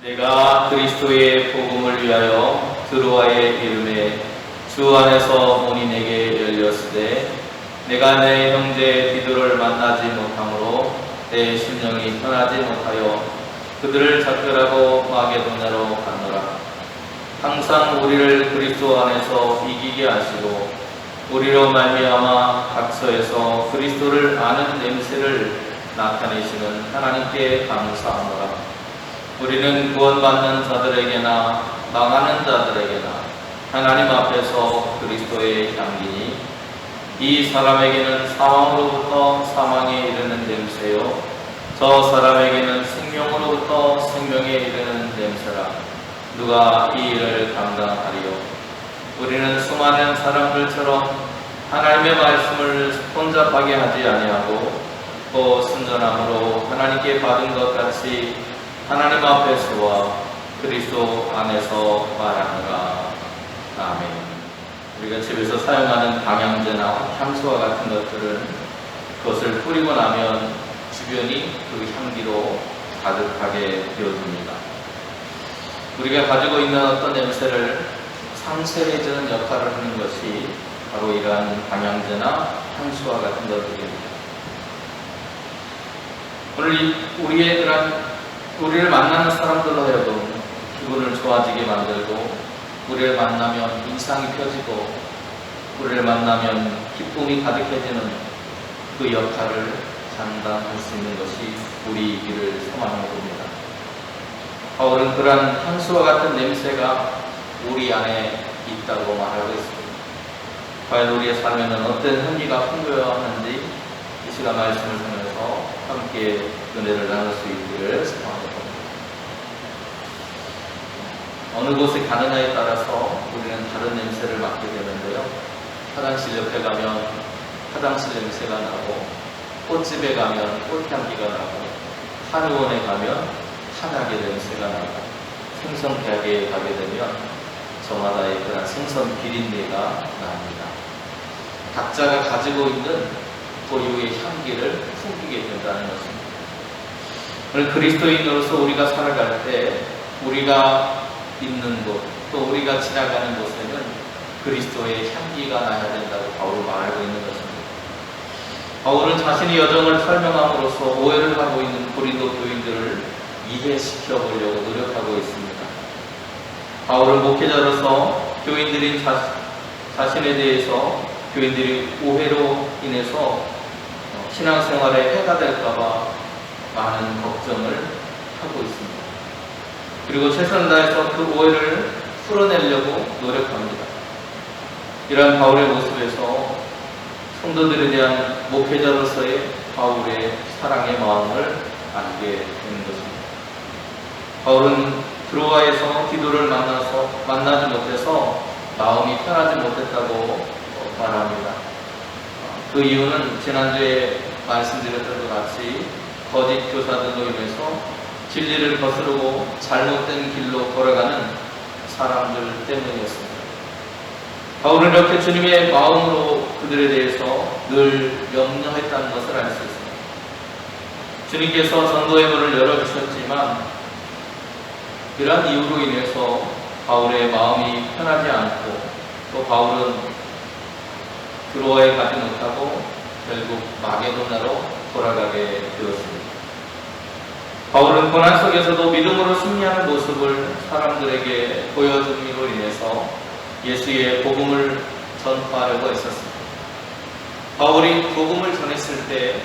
내가 그리스도의 복음을 위하여 드로아의 이름에 주 안에서 문이 내게 열렸으되 내가 내 형제 디도를 만나지 못함으로 내 심령이 편하지 못하여 그들을 작별하고 마게도냐로 갔노라. 항상 우리를 그리스도 안에서 이기게 하시고 우리로 말미암아 각처에서 그리스도를 아는 냄새를 나타내시는 하나님께 감사하노라. 우리는 구원받는 자들에게나 망하는 자들에게나 하나님 앞에서 그리스도의 향기니 이 사람에게는 사망으로부터 사망에 이르는 냄새요 저 사람에게는 생명으로부터 생명에 이르는 냄새라. 누가 이 일을 감당하리요? 우리는 수많은 사람들처럼 하나님의 말씀을 혼잡하게 하지 아니하고 또 순전함으로 하나님께 받은 것 같이 하나님 앞에서와 그리스도 안에서 말하노라. 아멘. 우리가 집에서 사용하는 방향제나 향수와 같은 것들은 그것을 뿌리고 나면 주변이 그 향기로 가득하게 되어집니다. 우리가 가지고 있는 어떤 냄새를 상쇄해주는 역할을 하는 것이 바로 이러한 방향제나 향수와 같은 것들입니다. 오늘 우리를 만나는 사람들로 하여금 기분을 좋아지게 만들고 우리를 만나면 인상이 펴지고 우리를 만나면 기쁨이 가득해지는 그 역할을 감당할 수 있는 것이 우리이기를 소망해 봅니다. 바울은 그러한 향수와 같은 냄새가 우리 안에 있다고 말하고 있습니다. 과연 우리의 삶에는 어떤 향기가 풍부해야 하는지 이 시간 말씀을 통해서 함께 은혜를 나눌 수 있기를 소망해 봅니다. 어느 곳에 가느냐에 따라서 우리는 다른 냄새를 맡게 되는데요. 화장실 옆에 가면 화장실 냄새가 나고 꽃집에 가면 꽃향기가 나고 한의원에 가면 한약의 냄새가 나고 생선 대학에 가게 되면 저마다의 그런 생선 비린내가 납니다. 각자가 가지고 있는 고유의 향기를 풍기게 된다는 것입니다. 오늘 그리스도인으로서 우리가 살아갈 때 우리가 있는 곳, 또 우리가 지나가는 곳에는 그리스도의 향기가 나야 된다고 바울은 말하고 있는 것입니다. 바울은 자신의 여정을 설명함으로써 오해를 하고 있는 고린도 교인들을 이해시켜 보려고 노력하고 있습니다. 바울은 목회자로서 교인들인 자신에 대해서 교인들이 오해로 인해서 신앙생활에 해가 될까봐 많은 걱정을 하고 있습니다. 그리고 최선을 다해서 그 오해를 풀어내려고 노력합니다. 이러한 바울의 모습에서 성도들에 대한 목회자로서의 바울의 사랑의 마음을 알게 되는 것입니다. 바울은 드로아에서 디도를 만나지 못해서 마음이 편하지 못했다고 말합니다. 그 이유는 지난주에 말씀드렸던 것 같이 거짓 교사들로 인해서 진리를 거스르고 잘못된 길로 돌아가는 사람들 때문이었습니다. 바울은 이렇게 주님의 마음으로 그들에 대해서 늘 염려했다는 것을 알 수 있습니다. 주님께서 전도의 문을 열어주셨지만 이러한 이유로 인해서 바울의 마음이 편하지 않고 또 바울은 드로아에 가지 못하고 결국 마게도냐로 돌아가게 되었습니다. 바울은 고난 속에서도 믿음으로 승리하는 모습을 사람들에게 보여줌으로 인해서 예수의 복음을 전파하려고 했었습니다. 바울이 복음을 전했을 때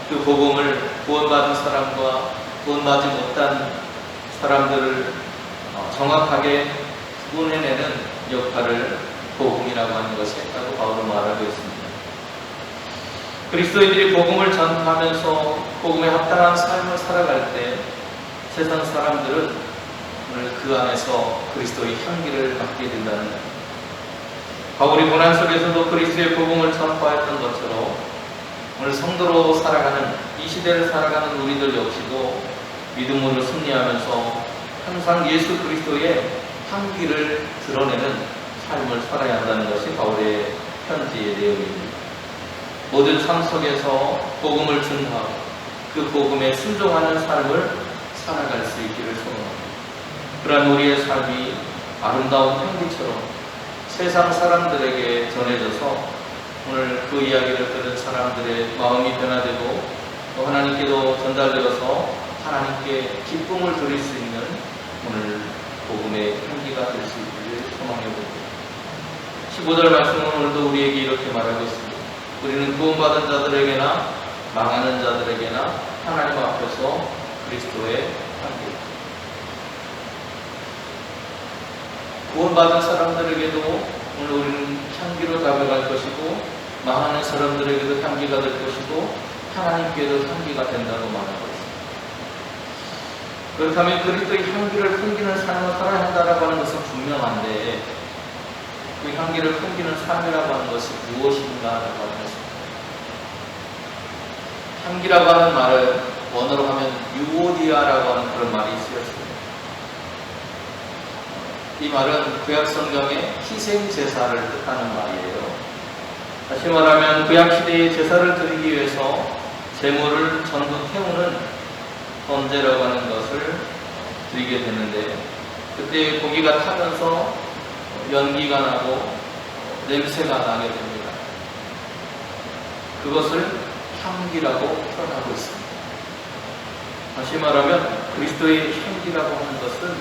그 복음을 구원받은 사람과 구원받지 못한 사람들을 정확하게 구분해내는 역할을 복음이라고 하는 것이 있다고 바울은 말하고 있습니다. 그리스도인들이 복음을 전하면서 복음에 합당한 삶을 살아갈 때 세상 사람들은 오늘 그 안에서 그리스도의 향기를 맡게 된다는 것. 바울이 고난 속에서도 그리스도의 복음을 전파했던 것처럼 오늘 성도로 살아가는 이 시대를 살아가는 우리들 역시도 믿음으로 승리하면서 항상 예수 그리스도의 향기를 드러내는 삶을 살아야 한다는 것이 바울의 편지의 내용입니다. 모든 삶 속에서 복음을 전하고 그 복음에 순종하는 삶을 살아갈 수 있기를 소원합니다. 그러한 우리의 삶이 아름다운 향기처럼 세상 사람들에게 전해져서 오늘 그 이야기를 들은 사람들의 마음이 변화되고 또 하나님께도 전달되어서 하나님께 기쁨을 드릴 수 있는 오늘 복음의 향기가 될 수 있기를 소망해 봅니다. 15절 말씀은 오늘도 우리에게 이렇게 말하고 있습니다. 우리는 구원받은 자들에게나 망하는 자들에게나 하나님 앞에서 그리스도의 향기, 구원받은 사람들에게도 오늘 우리는 향기로 다가갈 것이고 망하는 사람들에게도 향기가 될 것이고 하나님께도 향기가 된다고 말하고 있습니다. 그렇다면 그리스도의 향기를 풍기는 삶을 살아야 한다고 하는 것은 분명한데 그 향기를 풍기는 삶이라고 하는 것이 무엇인가라고 하는 것입니다. 향기라고 하는 말을 원어로 하면 유오디아라고 하는 그런 말이 쓰였습니다. 이 말은 구약 성경의 희생 제사를 뜻하는 말이에요. 다시 말하면 구약 시대의 제사를 드리기 위해서 제물을 전부 태우는 번제라고 하는 것을 드리게 되는데 그때 고기가 타면서 연기가 나고 냄새가 나게 됩니다. 그것을 향기라고 표현하고 있습니다. 다시 말하면 그리스도의 향기라고 하는 것은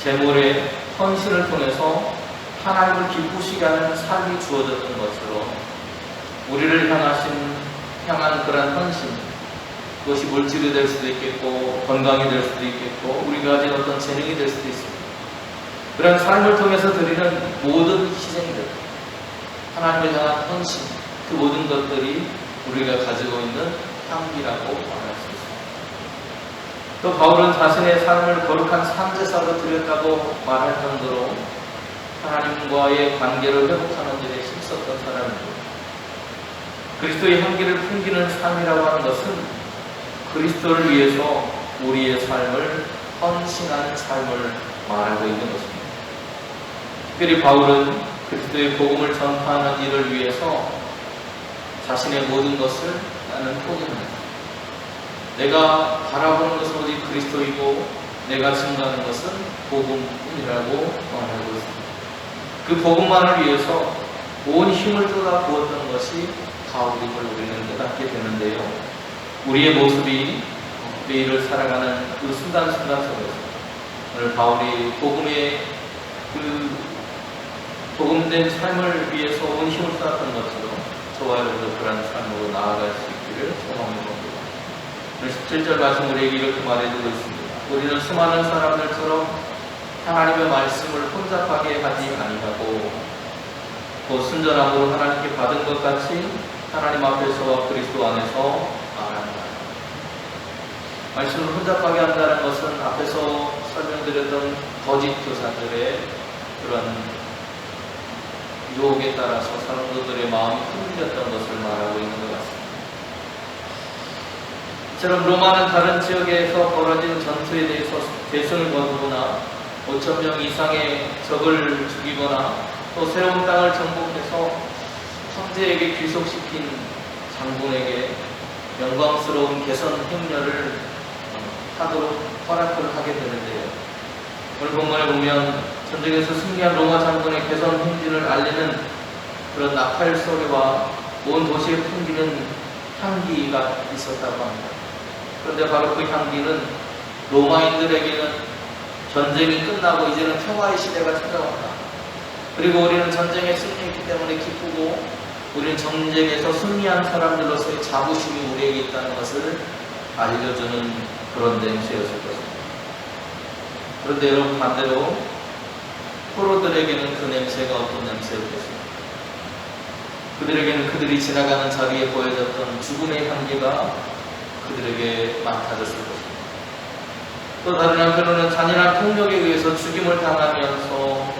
제물의 헌신을 통해서 하나님을 기쁘시게 하는 삶이 주어졌던 것처럼 우리를 향한 그런 헌신, 그것이 물질이 될 수도 있겠고 건강이 될 수도 있겠고 우리가 가진 어떤 재능이 될 수도 있습니다. 그런 삶을 통해서 드리는 모든 희생들, 하나님을 향한 헌신, 그 모든 것들이 우리가 가지고 있는 향기라고 말할 수 있습니다. 또 바울은 자신의 삶을 거룩한 산제사로 드렸다고 말할 정도로 하나님과의 관계를 회복하는 일에 힘썼던 사람입니다. 그리스도의 향기를 풍기는 삶이라고 하는 것은 그리스도를 위해서 우리의 삶을 헌신하는 삶을 말하고 있는 것입니다. 특별히 바울은 그리스도의 복음을 전파하는 일을 위해서 자신의 모든 것을 나는 포기합니다. 내가 바라보는 것은 오직 그리스도이고 내가 증거하는 것은 복음뿐이라고 말하고 있습니다. 그 복음만을 위해서 온 힘을 쏟아 부었던 것이 바울임을 우리는 깨닫게 되는데요. 우리의 모습이 매일을 살아가는 그 순간순간 속에서 오늘 바울이 복음의 그 복음된 삶을 위해서 온 힘을 쏟았던 것처럼 저와 여러분도 그런 삶으로 나아갈 수 있기를 소망해 봅니다. 17절 말씀 우리에게 이렇게 말해주고 있습니다. 우리는 수많은 사람들처럼 하나님의 말씀을 혼잡하게 하지 아니하고 또 순전함으로 하나님께 받은 것 같이 하나님 앞에서와 그리스도 안에서 말한다. 말씀을 혼잡하게 한다는 것은 앞에서 설명드렸던 거짓 교사들의 그런 유혹에 따라서 사람들의 마음이 흔들렸던 것을 말하고 있는 것 같습니다. 이처럼 로마는 다른 지역에서 벌어진 전투에 대해서 대승을 거두거나 5,000명 이상의 적을 죽이거나 또 새로운 땅을 정복해서 황제에게 귀속시킨 장군에게 영광스러운 개선 행렬을 하도록 허락을 하게 되는데요. 오늘 본문에 보면 전쟁에서 승리한 로마 장군의 개선 행진을 알리는 그런 나팔 소리와 온 도시에 풍기는 향기가 있었다고 합니다. 그런데 바로 그 향기는 로마인들에게는 전쟁이 끝나고 이제는 평화의 시대가 찾아왔다. 그리고 우리는 전쟁에 승리했기 때문에 기쁘고 우리는 전쟁에서 승리한 사람들로서의 자부심이 우리에게 있다는 것을 알려주는 그런 냄새였을 것입니다. 그런데 여러분 반대로 포로들에게는 그 냄새가 어떤 냄새였겠습니까? 그들에게는 그들이 지나가는 자리에 보여졌던 죽음의 향기가 그들에게 맡아졌을 것입니다. 또 다른 한편으로는 잔인한 폭력에 의해서 죽임을 당하면서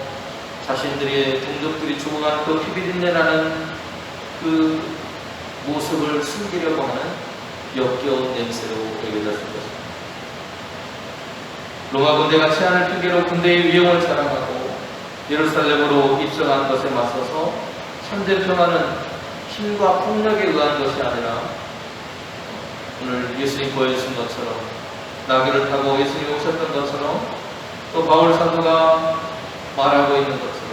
자신들의 동족들이 죽어가는 그 피비린내라는 그 모습을 숨기려고 하는 역겨운 냄새로 여겨졌을 것입니다. 로마 군대가 치안을 핑계로 군대의 위용을 자랑하고 예루살렘으로 입성한 것에 맞서서 참된 평화는 힘과 폭력에 의한 것이 아니라 오늘 예수님 보여주신 것처럼 나귀를 타고 예수님이 오셨던 것처럼 또 바울 사도가 말하고 있는 것처럼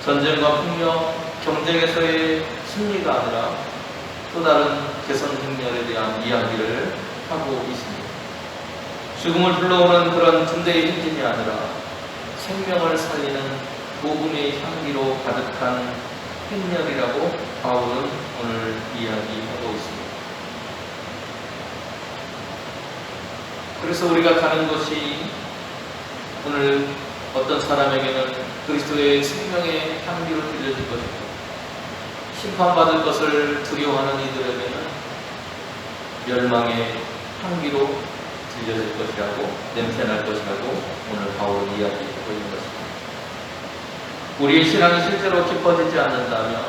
전쟁과 폭력, 경쟁에서의 승리가 아니라 또 다른 개선 행렬에 대한 이야기를 하고 있습니다. 죽음을 불러오는 그런 군대의 행진이 아니라 생명을 살리는 복음의 향기로 가득한 행렬이라고 바울은 오늘 이야기하고 있습니다. 그래서 우리가 가는 곳이 오늘 어떤 사람에게는 그리스도의 생명의 향기로 들려질 것이고 심판받을 것을 두려워하는 이들에게는 멸망의 향기로 들려질 것이라고 냄새날 것이라고 오늘 바울은 이야기하고 있는 것입니다. 우리의 신앙이 실제로 깊어지지 않는다면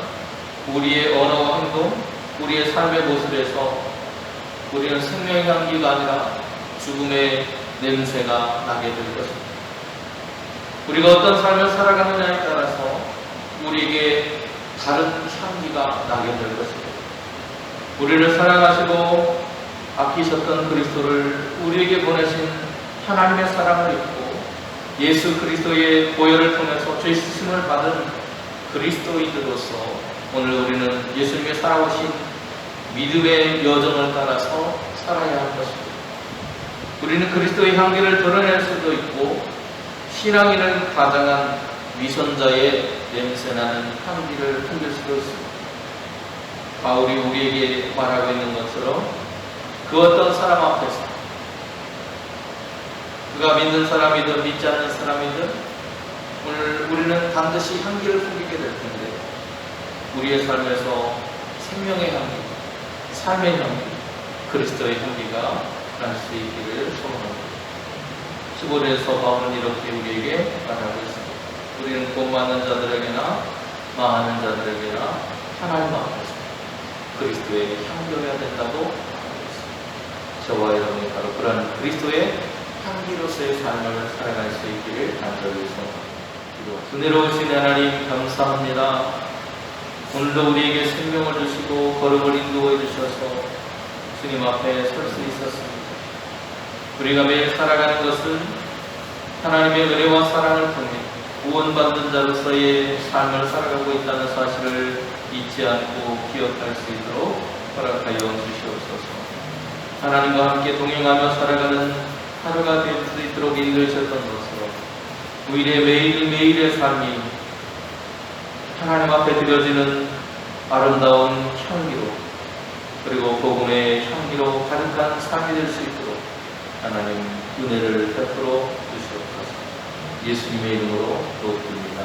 우리의 언어와 행동, 우리의 삶의 모습에서 우리는 생명의 향기가 아니라 죽음의 냄새가 나게 될 것입니다. 우리가 어떤 삶을 살아가느냐에 따라서 우리에게 다른 향기가 나게 될 것입니다. 우리를 사랑하시고 아끼셨던 그리스도를 우리에게 보내신 하나님의 사랑을 입고 예수 그리스도의 보혈을 통해서 죄 씻음을 받은 그리스도인으로서 오늘 우리는 예수님의 살아오신 믿음의 여정을 따라서 살아야 할 것입니다. 우리는 그리스도의 향기를 드러낼 수도 있고 신앙인을 가장한 위선자의 냄새나는 향기를 풍길 수도 있습니다. 바울이 우리에게 말하고 있는 것처럼 그 어떤 사람 앞에서 그가 믿는 사람이든 믿지 않는 사람이든 오늘 우리는 반드시 향기를 풍기게 될 텐데 우리의 삶에서 생명의 향기, 삶의 향기, 그리스도의 향기가 날 수 있기를 소원합니다. 15절에서 바울은 이렇게 우리에게 말하고 있습니다. 우리는 복 많은 자들에게나 망하는 자들에게나 하나님 앞에서 그리스도의 향기여야 된다고 하고 있습니다. 저와 여러분이 바로 그런 그리스도의 향기로서의 삶을 살아갈 수 있기를 간절히 소원합니다. 은혜로우신 하나님 감사합니다. 오늘도 우리에게 생명을 주시고 걸음을 인도해 주셔서 주님 앞에 설 수 있었습니다. 우리가 매일 살아가는 것은 하나님의 은혜와 사랑을 통해 구원받는 자로서의 삶을 살아가고 있다는 사실을 잊지 않고 기억할 수 있도록 허락하여 주시옵소서. 하나님과 함께 동행하며 살아가는 하루가 될 수 있도록 인도하셨던 것으로 우리의 매일매일의 삶이 하나님 앞에 드려지는 아름다운 향기로 그리고 복음의 향기로 가득한 삶이 될 수 있도록 하나님 은혜를 베풀어 주시옵소서. 예수님의 이름으로 기도드립니다.